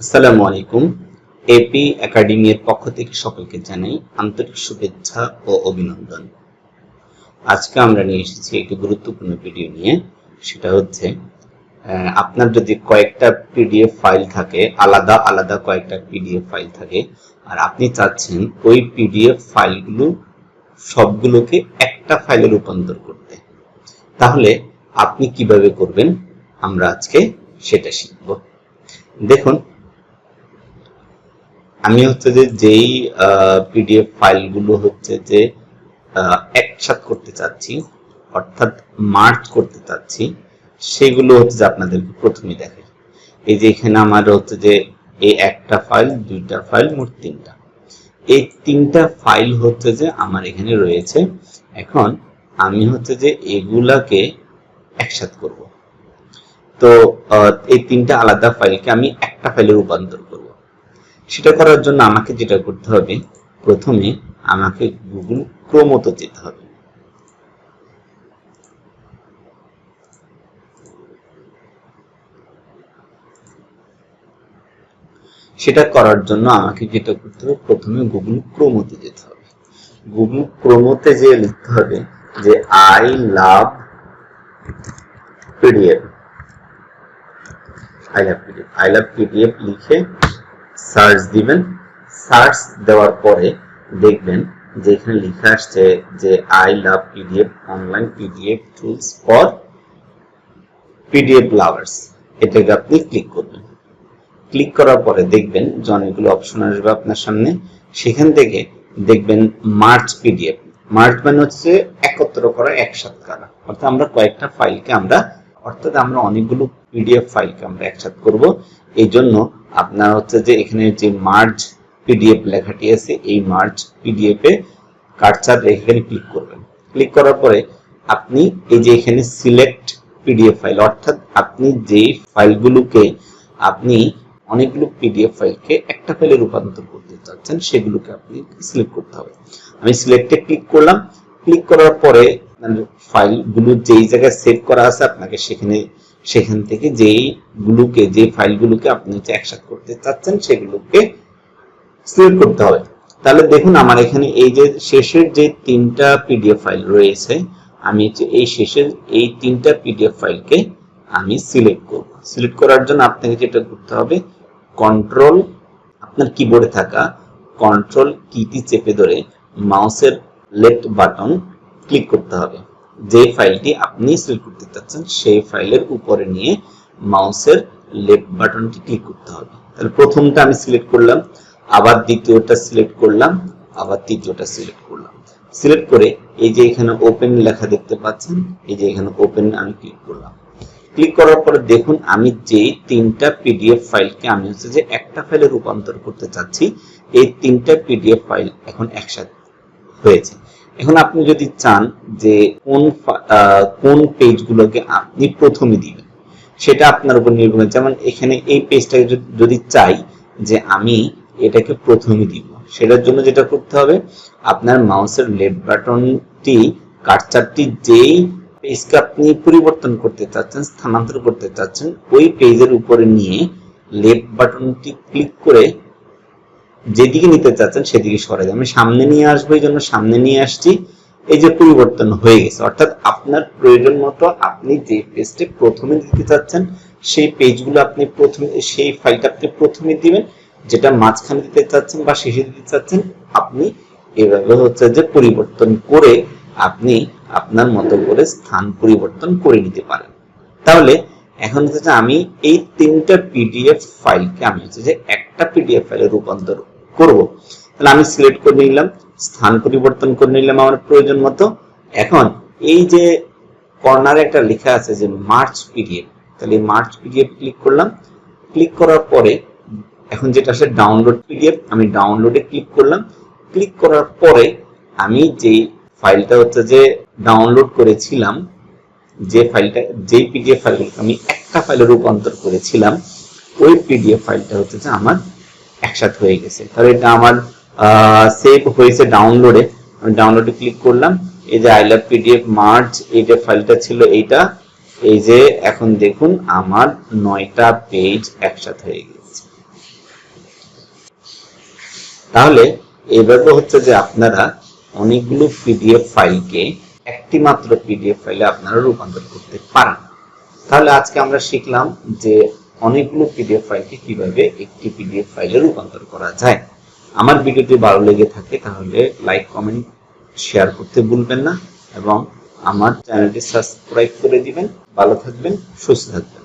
আসসালামু আলাইকুম। এপি একাডেমির পক্ষ থেকে সকলকে জানাই আন্তরিক শুভেচ্ছা ও অভিনন্দন। আজকে আমরা নিয়ে এসেছি একটি গুরুত্বপূর্ণ ভিডিও নিয়ে। সেটা হচ্ছে আপনার যদি কয়েকটা পিডিএফ ফাইল থাকে, আলাদা আলাদা কয়েকটা পিডিএফ ফাইল থাকে, আর আপনি চাচ্ছেন ওই পিডিএফ ফাইলগুলো সবগুলোকে একটা ফাইলে রূপান্তর করতে, তাহলে আপনি কিভাবে করবেন আমরা আজকে সেটা শিখব। দেখুন, আমি হচ্ছে যেই পিডিএফ ফাইলগুলো হচ্ছে যে একসাথে করতে চাচ্ছি, অর্থাৎ মার্জ করতে চাচ্ছি, সেগুলো হচ্ছে যে আপনাদেরকে প্রথমে দেখাই। এই যে এখানে আমার হচ্ছে যে এই একটা ফাইল, দুইটা ফাইল, মোট তিনটা। এই তিনটা ফাইল হচ্ছে যে আমার এখানে রয়েছে। এখন আমি হচ্ছে যে এগুলাকে একসাথে করব। তো এই তিনটা আলাদা ফাইলকে আমি একটা ফাইলে রূপান্তর করব। সেটা করার জন্য আমাকে যেটা করতে হবে, প্রথমে আমাকে গুগল ক্রোমতে যেতে হবে। সেটা করার জন্য আমাকে যেটা করতে হবে, প্রথমে গুগল ক্রোমতে যেতে হবে। গুগল ক্রোমতে যে লিখতে হবে যে I love PDF, I love PDF লিখে সার্চ দিবেন। সার্চ দেওয়ার পরে দেখবেন যে এখানে লেখা আসছে যে I love PDF online PDF tools for PDF lovers. এটাকে আপনি ক্লিক করবেন। ক্লিক করার পরে দেখবেন যে অনেকগুলো অপশন আসবে আপনার সামনে। সেখান থেকে দেখবেন মার্জ পিডিএফ। মার্জ মানে হচ্ছে একত্র করা, একসাথে করা, অর্থাৎ আমরা কয়েকটা ফাইলকে আমরা অনেকগুলো পিডিএফ ফাইলকে আমরা একসাথে করব। এই জন্য আপনার হচ্ছে যে এখানে যে মার্জ পিডিএফ লেখাটি আছে, এই মার্জ পিডিএফ এ কার্সার রেখে এখানে ক্লিক করবেন। ক্লিক করার পরে আপনি এই যে এখানে সিলেক্ট পিডিএফ ফাইল, অর্থাৎ আপনি যে ফাইলগুলোকে আপনি অনেকগুলো পিডিএফ ফাইলকে একটা ফাইলে রূপান্তর করতে চাচ্ছেন সেগুলোকে আপনি সিলেক্ট করতে হবে। আমি সিলেক্টে ক্লিক করলাম। ক্লিক করার পরে ফাইলগুলো যেই জায়গায় সেভ করা আছে আপনাকে সেখান থেকে যে ফাইলগুলোকে আপনি একসাথে করতে চাচ্ছেন সেগুলোকে সিলেক্ট করতে হবে। তাহলে দেখুন আমার এখানে এই যে শেষের যে তিনটা পিডিএফ ফাইল রয়েছে, আমি এই শেষের এই তিনটা পিডিএফ ফাইলকে আমি সিলেক্ট করব। সিলেক্ট করার জন্য আপনাকে যেটা করতে হবে, কন্ট্রোল, আপনার কিবোর্ডে থাকা কন্ট্রোল কিটি চেপে ধরে মাউসের লেফট বাটন ক্লিক করতে হবে। যে ফাইলটি আপনি সিলেক্ট করতে চাচ্ছেন সেই ফাইলের উপরে নিয়ে মাউসের লেফট বাটনটি ক্লিক করতে হবে। তাহলে প্রথমটা আমি সিলেক্ট করলাম, আবার দ্বিতীয়টা সিলেক্ট করলাম, আবার তৃতীয়টা সিলেক্ট করলাম। সিলেক্ট করে এই যে এখানে ওপেন লেখা দেখতে পাচ্ছেন, এই যে এখানে ওপেন আমি ক্লিক করলাম। ক্লিক করার পরে দেখুন আমি যে তিনটা পিডিএফ ফাইলকে আমি হচ্ছে যে একটা ফাইলে রূপান্তর করতে চাচ্ছি, এই তিনটা পিডিএফ ফাইল এখন একসাথে হয়েছে। এখন আপনি যদি চান যে কোন পেজগুলোকে আপনি প্রথমে দিবেন, সেটা আপনার উপর নির্ভর করে। যেমন এখানে এই পেজটাকে যদি চাই যে আমি এটাকে প্রথমে দিব, সেটার জন্য যেটা করতে হবে, আপনার মাউসের লেফট বাটনটি কার্সারটি যেই পেজকে আপনি পরিবর্তন করতে চাচ্ছেন, স্থানান্তর করতে চাচ্ছেন, ওই পেজের উপরে নিয়ে লেফট বাটনটি ক্লিক করে যেদিকে নিতে চাচ্ছেন সেদিকে সরাই আমি সামনে নিয়ে আসবো। এই জন্য সামনে নিয়ে আসছি। এই যে পরিবর্তন হয়ে গেছে, অর্থাৎ আপনার প্রয়োজন মতো আপনি যে পেজটি প্রথমে দিতে চাচ্ছেন সেই পেজগুলো আপনি প্রথমে, সেই ফাইলটা আপনি প্রথমে দিবেন। যেটা মাঝখানে দিতে চাচ্ছেন বা শেষে দিতে চাচ্ছেন আপনি এভাবে হচ্ছে যে পরিবর্তন করে আপনি আপনার মতো করে স্থান পরিবর্তন করে নিতে পারেন। তাহলে এখন হচ্ছে আমি এই তিনটা পিডিএফ ফাইলকে আমি হচ্ছে যে একটা পিডিএফ ফাইলে রূপান্তর করব। তাহলে আমি সিলেক্ট করে নিলাম, স্থান পরিবর্তন করে নিলাম আমার প্রয়োজন মতো। এখন এই যে কর্নারে একটা লেখা আছে যে মার্জ পিডিএফ, তাহলে মার্জ পিডিএফ ক্লিক করলাম। ক্লিক করার পরে এখন যেটা আছে ডাউনলোড পিডিএফ, আমি ডাউনলোডে ক্লিক করলাম। ক্লিক করার পরে আমি যেই ফাইলটা হচ্ছে যে ডাউনলোড করেছিলাম, যে পিডিএফ ফাইলগুলোকে আমি একটা ফাইলে রূপান্তর করেছিলাম, ওই পিডিএফ ফাইলটা হচ্ছে যে আমার একসাথে হয়ে গেছে। তাহলে এটা আমার সেভ হয়েছে ডাউনলোডে। আমি ডাউনলোডে ক্লিক করলাম। এই যে আই লাভ পিডিএফ মার্জ, এই যে ফাইলটা ছিল এইটা, এই যে এখন দেখুন আমার 9টা পেজ একসাথে হয়ে গেছে। তাহলে এইভাবে হচ্ছে যে আপনারা অনেকগুলো পিডিএফ ফাইলকে একটি মাত্র পিডিএফ ফাইলে আপনারা রূপান্তর করতে পারেন। তাহলে আজকে আমরা শিখলাম যে অনেকগুলো পিডিএফ ফাইলকে কিভাবে একটি পিডিএফ ফাইলে রূপান্তর করা যায়। আমার ভিডিওটি ভালো লেগে থাকে তাহলে লাইক, কমেন্ট, শেয়ার করতে ভুলবেন না এবং আমার চ্যানেলটি সাবস্ক্রাইব করে দিবেন। ভালো থাকবেন, সুস্থ থাকবেন।